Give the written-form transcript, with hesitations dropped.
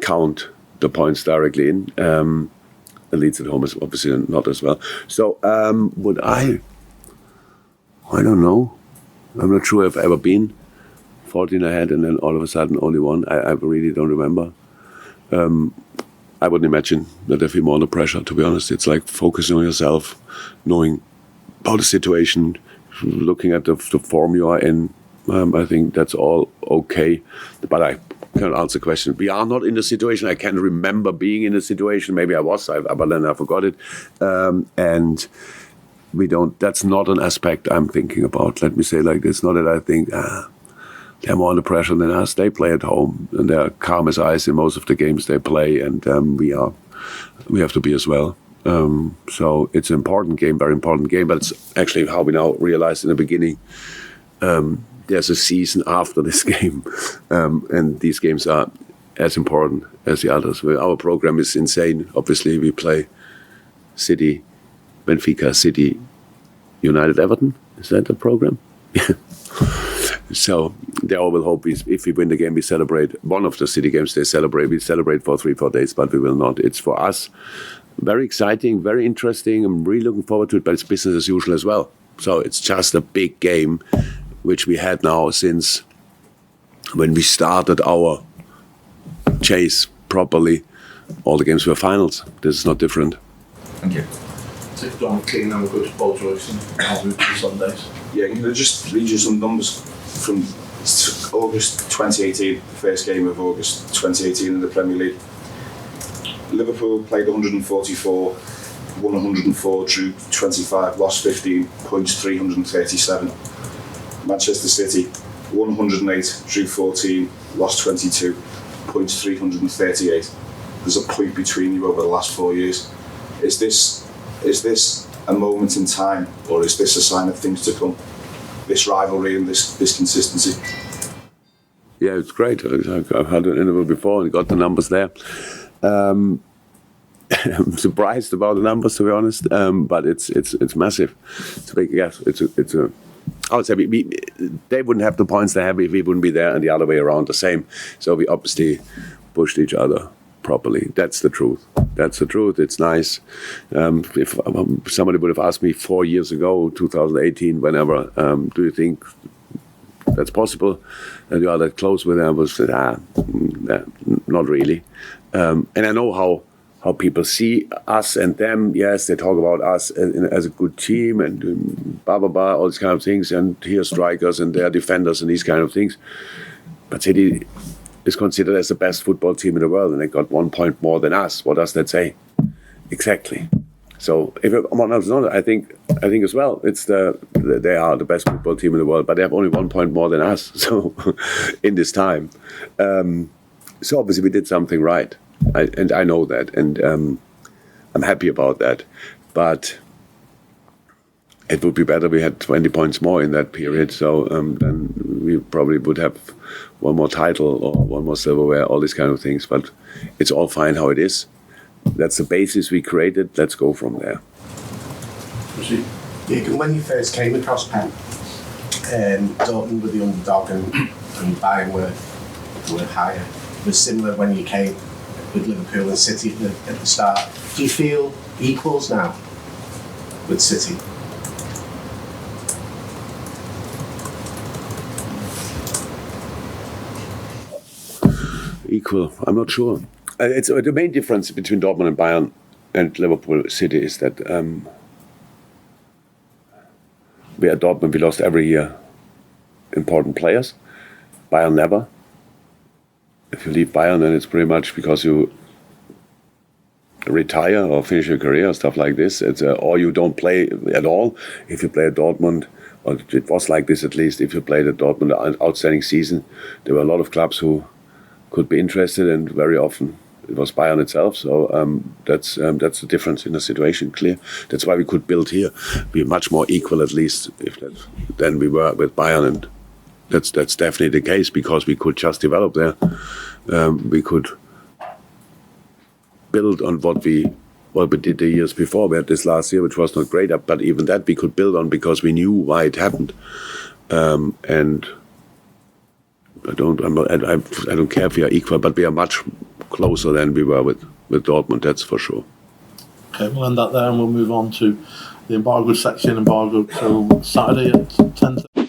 count the points directly in. The Leeds at home is obviously not as well. So would I don't know. I'm not sure if I've ever been 14 ahead and then all of a sudden only one. I really don't remember. I wouldn't imagine that I'd be more under pressure, to be honest. It's like focusing on yourself, knowing about the situation, looking at the form you are in. I think that's all okay. But I can't answer the question. We are not in the situation. I can't remember being in the situation. Maybe I was, but then I forgot it. And we don't. That's not an aspect I'm thinking about. Let me say it like this. Not that I think they're more under pressure than us. They play at home and they're calm as ice in most of the games they play, and we have to be as well. So it's an important game, very important game. But it's actually how we now realized in the beginning. There's a season after this game, and these games are as important as the others. Our program is insane. Obviously, we play City, Benfica, City, United, Everton. Is that the program? So they all will hope if we win the game, we celebrate. One of the City games they celebrate. We celebrate for 3-4 days, but we will not. It's for us very exciting, very interesting. I'm really looking forward to it, but it's business as usual as well. So it's just a big game, which we had now since when we started our chase properly. All the games were finals. This is not different. Thank you. If John Keane have a good ball choice and move to Sundays. Yeah, I'm going to just read you some numbers from August 2018, the first game of August 2018 in the Premier League. Liverpool played 144, won 104, drew 25, lost 15, points 337. Manchester City, 108, drew 14, lost 22, points 338. There's a point between you over the last 4 years. Is this a moment in time, or is this a sign of things to come? This rivalry and this consistency? Yeah, it's great. I've had an interview before and got the numbers there. I'm surprised about the numbers, to be honest, but it's massive. It's a big yes. It's a. I would say they wouldn't have the points they have if we wouldn't be there, and the other way around the same. So we obviously pushed each other properly. That's the truth. That's the truth. It's nice. If somebody would have asked me 4 years ago, 2018, whenever, do you think that's possible? And you are that close with them, I would say, not really. And I know how people see us and them. Yes, they talk about us as a good team and blah, blah, blah, all these kind of things. And here strikers and they're defenders and these kind of things. But City is considered as the best football team in the world, and they got 1 point more than us. What does that say? Exactly. So if one else not, I think as well, they are the best football team in the world, but they have only 1 point more than us. So in this time, so obviously we did something right, and I know that, and I'm happy about that. But it would be better we had 20 points more in that period. So then we probably would have one more title or one more silverware, all these kind of things. But it's all fine how it is. That's the basis we created. Let's go from there. Jurgen, when you first came across Pep, Dortmund were the underdog and Bayern were higher. It was similar when you came with Liverpool and City at the start. Do you feel equals now with City? Equal, I'm not sure. It's the main difference between Dortmund and Bayern and Liverpool City is that we at Dortmund, we lost every year important players. Bayern never. If you leave Bayern, then it's pretty much because you retire or finish your career or stuff like this. It's or you don't play at all. If you play at Dortmund, or it was like this at least, if you played at Dortmund an outstanding season, there were a lot of clubs who could be interested, and very often it was Bayern itself. So that's the difference in the situation, clear. That's why we could build here, be much more equal at least than we were with Bayern, and that's definitely the case because we could just develop there. We could build on what we did the years before. We had this last year, which was not great, but even that we could build on because we knew why it happened, and I don't care if we are equal, but we are much closer than we were with Dortmund, that's for sure. Okay, we'll end that there and we'll move on to the embargo section. Embargo till Saturday at 10:30.